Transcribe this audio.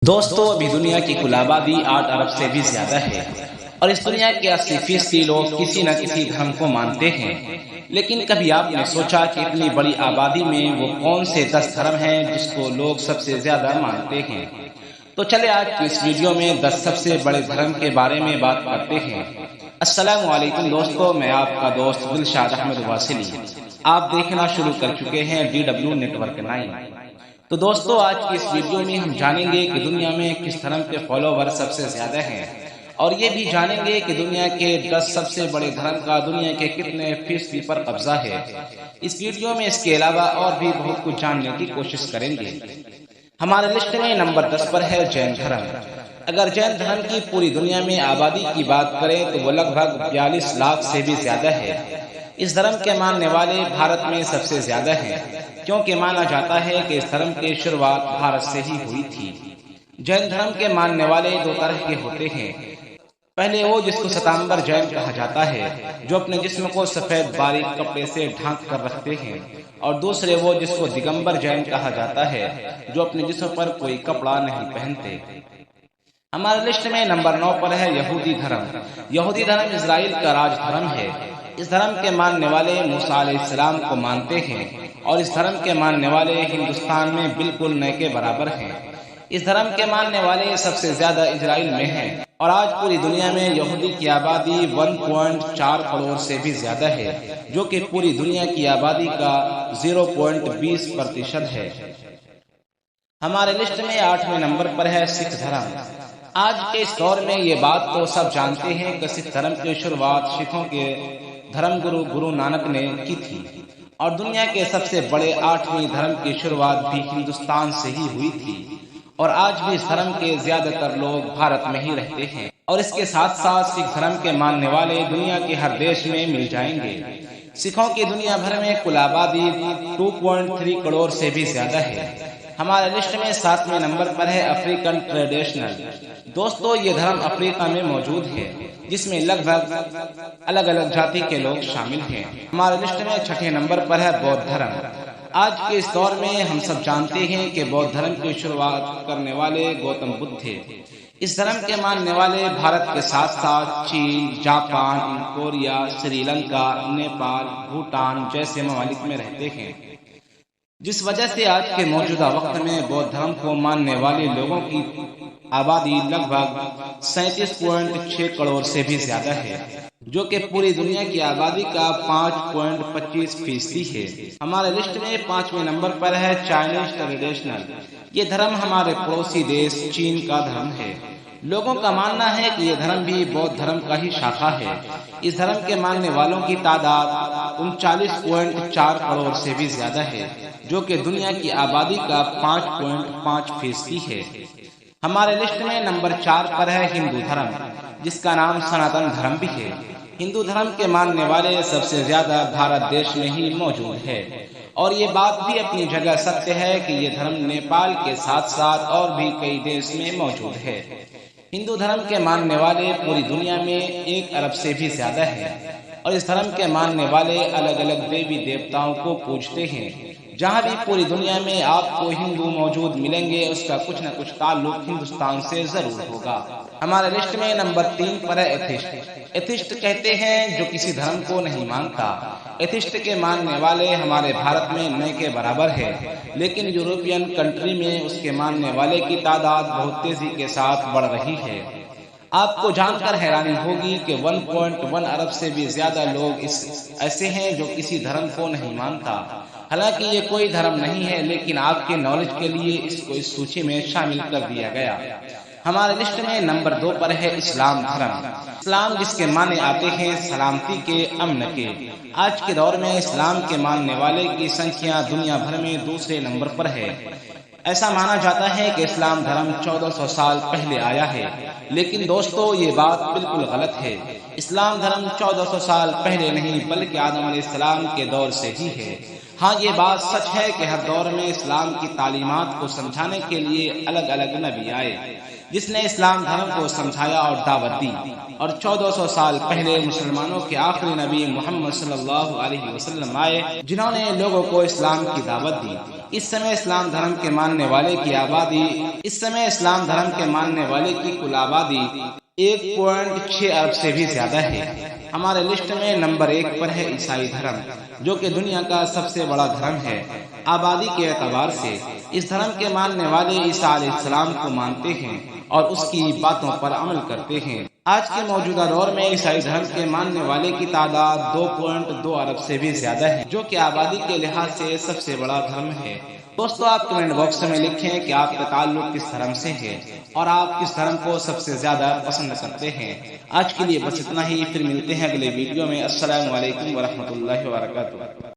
دوستو ابھی دنیا کی کل آبادی 8 ارب سے بھی زیادہ ہے اور اس دنیا کے 80% لوگ کسی نہ کسی دھرم کو مانتے ہیں۔ لیکن کبھی آپ نے سوچا کہ اتنی بڑی آبادی میں وہ کون سے 10 دھرم ہیں جس کو لوگ سب سے زیادہ مانتے ہیں؟ تو چلے آج کی اس ویڈیو میں 10 سب سے بڑے دھرم کے بارے میں بات کرتے ہیں۔ السلام علیکم دوستو، میں آپ کا دوست دلشاد احمد واصلی۔ آپ دیکھنا شروع کر چکے ہیں DW نیٹورک 9۔ تو دوستو آج کی اس ویڈیو میں ہم جانیں گے کہ دنیا میں کس دھرم کے فالوور سب سے زیادہ ہیں، اور یہ بھی جانیں گے کہ دنیا کے 10 سب سے بڑے دھرم کا دنیا کے کتنے فیصدی پر قبضہ ہے۔ اس ویڈیو میں اس کے علاوہ اور بھی بہت کچھ جاننے کی کوشش کریں گے۔ ہمارے لسٹ میں نمبر 10 پر ہے جین دھرم۔ اگر جین دھرم کی پوری دنیا میں آبادی کی بات کریں تو وہ لگ بھگ 42 لاکھ سے بھی زیادہ ہے۔ اس دھرم کے ماننے والے بھارت میں سب سے زیادہ ہیں، کیونکہ مانا جاتا ہے کہ اس دھرم کی شروعات بھارت سے ہی ہوئی تھی۔ جین دھرم کے ماننے والے دو طرح کے ہوتے ہیں۔ پہلے وہ جس کو ستامبر جین کہا جاتا ہے، جو اپنے جسم کو سفید باریک کپڑے سے ڈھانک کر رکھتے ہیں، اور دوسرے وہ جس کو دگمبر جین کہا جاتا ہے، جو اپنے جسم پر کوئی کپڑا نہیں پہنتے۔ ہمارے لسٹ میں نمبر 9 پر ہے یہودی دھرم۔ یہودی دھرم اسرائیل کا راج دھرم ہے۔ اس دھرم کے ماننے والے موسیٰ علیہ السلام کو مانتے ہیں، اور اس دھرم کے ماننے والے ہندوستان میں بالکل نہ کے برابر ہیں۔ اس دھرم کے ماننے والے سب سے زیادہ اسرائیل میں ہیں، اور آج پوری دنیا میں یہودی کی آبادی 1.4 کروڑ سے بھی زیادہ ہے، جو کہ پوری دنیا کی آبادی کا 0.20% ہے۔ ہمارے لسٹ میں 8ویں نمبر پر ہے سکھ دھرم۔ آج کے اس دور میں یہ بات تو سب جانتے ہیں کہ سکھ دھرم کی شروعات سکھوں کے دھرم گرو نانک نے کی تھی، اور دنیا کے سب سے بڑے 8ویں دھرم کی شروعات بھی ہندوستان سے ہی ہوئی تھی، اور آج بھی اس دھرم کے زیادہ تر لوگ بھارت میں ہی رہتے ہیں، اور اس کے ساتھ ساتھ سکھ دھرم کے ماننے والے دنیا کے ہر دیش میں مل جائیں گے۔ سکھوں کی دنیا بھر میں کل آبادی 2.3 کروڑ سے بھی زیادہ ہے۔ ہمارے لسٹ میں 7ویں نمبر پر ہے افریقن ٹریڈیشنل۔ دوستو یہ دھرم افریقہ میں موجود ہے، جس میں لگ بھگ الگ الگ جاتی کے لوگ شامل ہیں۔ ہمارے لسٹ میں 6 نمبر پر ہے بودھ دھرم۔ آج کے اس دور میں ہم سب جانتے ہیں کہ بودھ دھرم کی شروعات کرنے والے گوتم بدھ تھے۔ اس دھرم کے ماننے والے بھارت کے ساتھ ساتھ چین، جاپان، کوریا، سری لنکا، نیپال، بھوٹان جیسے ممالک میں رہتے ہیں، جس وجہ سے آج کے موجودہ وقت میں بودھ دھرم کو ماننے والے لوگوں کی آبادی لگ بھگ 37.6 کروڑ سے بھی زیادہ ہے، جو کہ پوری دنیا کی آبادی کا 5.25% ہے۔ ہمارے لسٹ میں 5ویں نمبر پر ہے چائنیز ٹریڈیشنل۔ یہ دھرم ہمارے پڑوسی دیش چین کا دھرم ہے۔ لوگوں کا ماننا ہے کہ یہ دھرم بھی بودھ دھرم کا ہی شاخہ ہے۔ اس دھرم کے ماننے والوں کی تعداد 39.4 کروڑ سے بھی زیادہ ہے، جو کہ دنیا کی آبادی کا 5.5% ہے۔ ہمارے لسٹ میں نمبر 4 پر ہے ہندو دھرم، جس کا نام سناتن دھرم بھی ہے۔ ہندو دھرم کے ماننے والے سب سے زیادہ بھارت دیش میں ہی موجود ہے، اور یہ بات بھی اپنی جگہ ستیہ ہے کہ یہ دھرم نیپال کے ساتھ ساتھ اور بھی کئی دیش میں موجود ہے۔ ہندو دھرم کے ماننے والے پوری دنیا میں 1 ارب سے بھی زیادہ ہیں، اور اس دھرم کے ماننے والے الگ الگ دیوی دیوتاؤں کو پوجتے ہیں۔ جہاں بھی پوری دنیا میں آپ کو ہندو موجود ملیں گے، اس کا کچھ نہ کچھ تعلق ہندوستان سے ضرور ہوگا۔ ہمارے لسٹ میں نمبر 3 پر ہے ایتھسٹ۔ ایتھسٹ کہتے ہیں جو کسی دھرم کو نہیں مانتا۔ ایتھسٹ کے ماننے والے ہمارے بھارت میں نہ کے برابر ہے، لیکن یورپین کنٹری میں اس کے ماننے والے کی تعداد بہت تیزی کے ساتھ بڑھ رہی ہے۔ آپ کو جان کر حیرانی ہوگی کہ 1.1 ارب سے بھی زیادہ لوگ ایسے ہیں جو کسی دھرم کو نہیں مانتا۔ حالانکہ یہ کوئی دھرم نہیں ہے، لیکن آپ کے نالج کے لیے اس کو اس سوچی میں شامل کر دیا گیا۔ ہمارے لسٹ میں نمبر 2 پر ہے اسلام دھرم۔ اسلام جس کے معنی آتے ہیں سلامتی کے، امن کے۔ آج کے دور میں اسلام کے ماننے والے کی سنکھیا دنیا بھر میں دوسرے نمبر پر ہے۔ ایسا مانا جاتا ہے کہ اسلام دھرم 1400 سال پہلے آیا ہے، لیکن دوستو یہ بات بالکل غلط ہے۔ اسلام دھرم 1400 سال پہلے نہیں بلکہ آدم علیہ السلام کے دور سے ہی ہے۔ ہاں یہ بات سچ ہے کہ ہر دور میں اسلام کی تعلیمات کو سمجھانے کے لیے الگ الگ نبی آئے، جس نے اسلام دھرم کو سمجھایا اور دعوت دی، اور 1400 سال پہلے مسلمانوں کے آخری نبی محمد صلی اللہ علیہ وسلم آئے، جنہوں نے لوگوں کو اسلام کی دعوت دی۔ اس سمے اسلام دھرم کے ماننے والے کی آبادی کل آبادی 1.6 ارب سے بھی زیادہ ہے۔ ہمارے لسٹ میں نمبر 1 پر ہے عیسائی دھرم، جو کہ دنیا کا سب سے بڑا دھرم ہے۔ آبادی کے اعتبار سے اس دھرم کے ماننے والے عیسیٰ علیہ السلام کو مانتے ہیں اور اس کی باتوں پر عمل کرتے ہیں۔ آج کے موجودہ دور میں عیسائی دھرم کے ماننے والے کی تعداد 2.2 ارب سے بھی زیادہ ہے، جو کہ آبادی کے لحاظ سے سب سے بڑا دھرم ہے۔ دوستو، آپ کمنٹ باکس میں لکھیں کہ آپ کا تعلق کس دھرم سے ہے اور آپ کس دھرم کو سب سے زیادہ پسند کرتے ہیں۔ آج کے لیے بس اتنا ہی، پھر ملتے ہیں اگلے ویڈیو میں۔ السلام علیکم ورحمۃ اللہ وبرکاتہ۔